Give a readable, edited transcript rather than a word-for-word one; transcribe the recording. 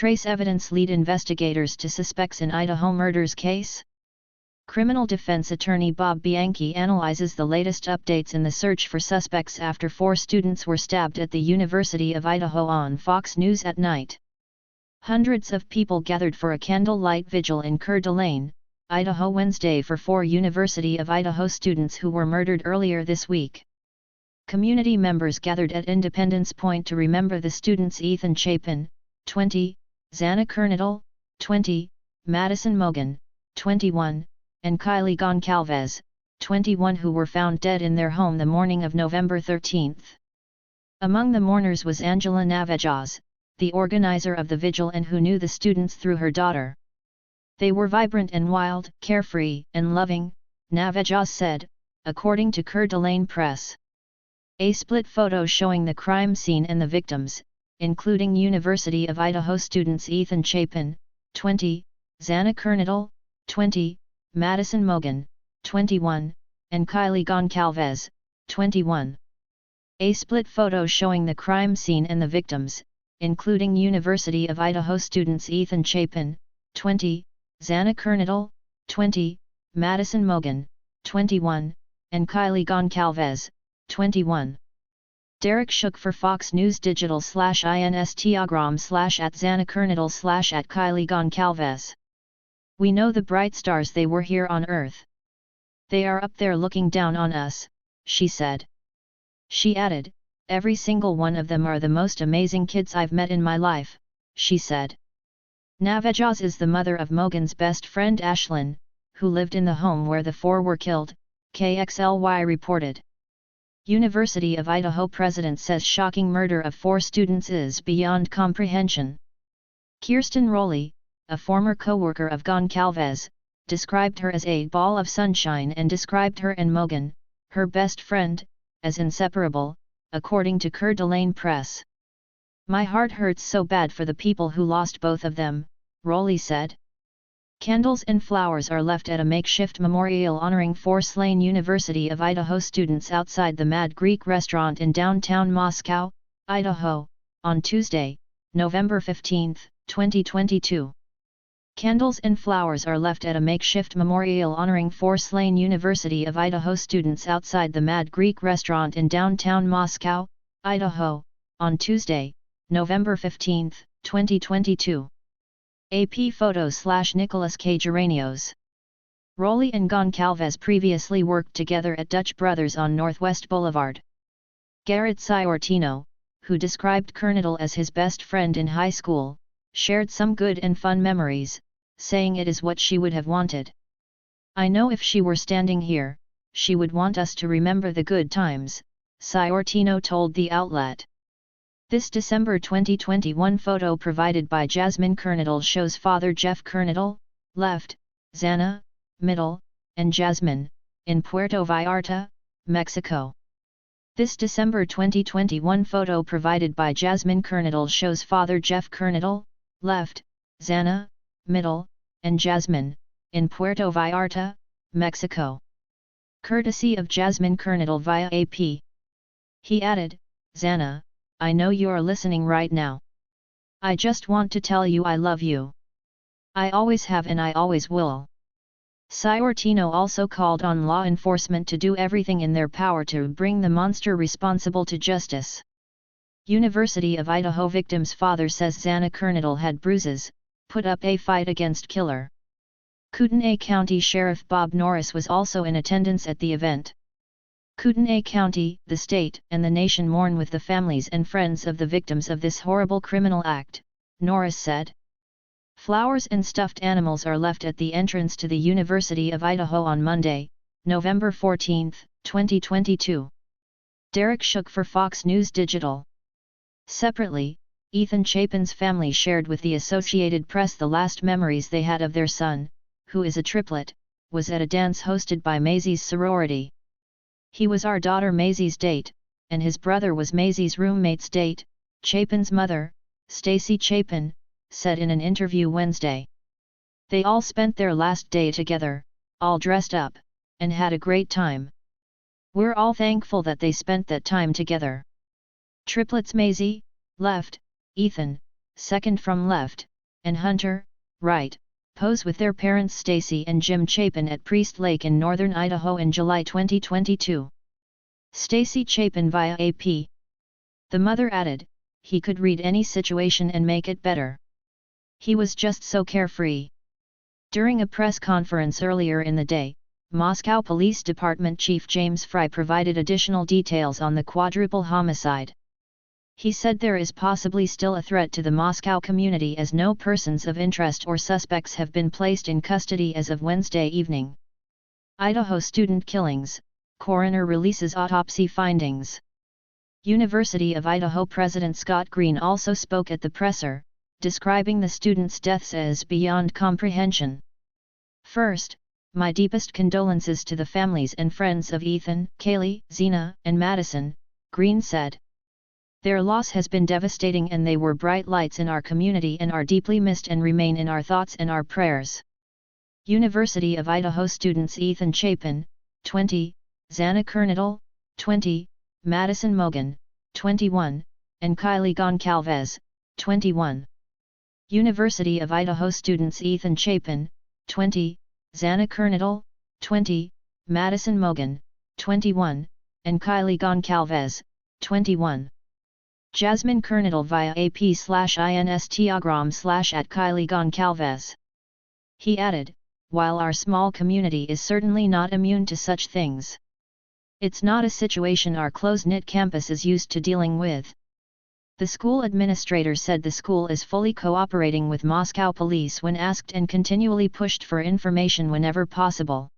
trace evidence lead investigators to suspects in Idaho murders case? Criminal defense attorney Bob Bianchi analyzes the latest updates in the search for suspects after 4 students were stabbed at the University of Idaho on Fox News at night. Hundreds of people gathered for a candlelight vigil in Coeur d'Alene, Idaho Wednesday for 4 University of Idaho students who were murdered earlier this week. Community members gathered at Independence Point to remember the students Ethan Chapin, 20, Xana Kernodle, 20, Madison Mogan, 21, and Kylie Goncalves, 21 who were found dead in their home the morning of November 13. Among the mourners was Angela Navajas, the organizer of the vigil and who knew the students through her daughter. They were vibrant and wild, carefree and loving, Navajas said, according to Coeur d'Alene Press. A split photo showing the crime scene and the victims, including University of Idaho students Ethan Chapin, 20, Xana Kernodle, 20, Madison Mogan, 21, and Kylie Goncalves, 21. A split photo showing the crime scene and the victims, including University of Idaho students Ethan Chapin, 20, Xana Kernodle, 20, Madison Mogan, 21, and Kylie Goncalves, 21. Derek Shook for Fox News Digital /Instagram /at Xana Kernodle /at Kylie Goncalves. We know the bright stars they were here on Earth. They are up there looking down on us, she said. She added, every single one of them are the most amazing kids I've met in my life, she said. Navajas is the mother of Mogan's best friend Ashlyn, who lived in the home where the 4 were killed, KXLY reported. University of Idaho president says shocking murder of 4 students is beyond comprehension. Kirsten Rowley, a former co-worker of Goncalves, described her as a ball of sunshine and described her and Mogan, her best friend, as inseparable, according to Coeur d'Alene Press. My heart hurts so bad for the people who lost both of them, Rowley said. Candles and flowers are left at a makeshift memorial honoring 4 slain University of Idaho students outside the Mad Greek restaurant in downtown Moscow, Idaho, on Tuesday, November 15, 2022. Candles and flowers are left at a makeshift memorial honoring 4 slain University of Idaho students outside the Mad Greek restaurant in downtown Moscow, Idaho, on Tuesday, November 15, 2022. AP photo /Nicholas K. Geranios. Rowley and Goncalves previously worked together at Dutch Brothers on Northwest Boulevard. Garrett Ciortino, who described Kernodle as his best friend in high school, shared some good and fun memories, saying it is what she would have wanted. I know if she were standing here, she would want us to remember the good times, Ciortino told the outlet. This December 2021 photo provided by Jasmine Kernodle shows father Jeff Kernodle, left, Xana, middle, and Jasmine, in Puerto Vallarta, Mexico. This December 2021 photo provided by Jasmine Kernodle shows father Jeff Kernodle, left, Xana, middle, and Jasmine, in Puerto Vallarta, Mexico. Courtesy of Jasmine Kernodle via AP. He added, Xana, I know you're listening right now. I just want to tell you I love you. I always have and I always will. Ciortino also called on law enforcement to do everything in their power to bring the monster responsible to justice. University of Idaho victim's father says Xana Kernodle had bruises, put up a fight against killer. Kootenai County Sheriff Bob Norris was also in attendance at the event. Kootenai County, the state, and the nation mourn with the families and friends of the victims of this horrible criminal act, Norris said. Flowers and stuffed animals are left at the entrance to the University of Idaho on Monday, November 14, 2022. Derek Shook for Fox News Digital. Separately, Ethan Chapin's family shared with the Associated Press the last memories they had of their son, who is a triplet, was at a dance hosted by Maisie's sorority. He was our daughter Maisie's date, and his brother was Maisie's roommate's date, Chapin's mother, Stacy Chapin, said in an interview Wednesday. They all spent their last day together, all dressed up, and had a great time. We're all thankful that they spent that time together. Triplets Maisie, left, Ethan, second from left, and Hunter, Wright, pose with their parents Stacy and Jim Chapin at Priest Lake in northern Idaho in July 2022. Stacy Chapin via AP. The mother added, "He could read any situation and make it better. He was just so carefree." During a press conference earlier in the day, Moscow Police Department Chief James Fry provided additional details on the quadruple homicide. He said there is possibly still a threat to the Moscow community as no persons of interest or suspects have been placed in custody as of Wednesday evening. Idaho student killings, coroner releases autopsy findings. University of Idaho President Scott Green also spoke at the presser, describing the students' deaths as beyond comprehension. "First, my deepest condolences to the families and friends of Ethan, Kaylee, Zena, and Madison," Green said. "Their loss has been devastating and they were bright lights in our community and are deeply missed and remain in our thoughts and our prayers." University of Idaho students Ethan Chapin, 20, Xana Kernadal, 20, Madison Mogan, 21, and Kylie Goncalves, 21. University of Idaho students Ethan Chapin, 20, Xana Kernadal, 20, Madison Mogan, 21, and Kylie Goncalves, 21. Jasmine Kernadal via AP/Instagram/@Kylie Goncalves. He added, "While our small community is certainly not immune to such things, it's not a situation our close-knit campus is used to dealing with." The school administrator said the school is fully cooperating with Moscow police when asked and continually pushed for information whenever possible.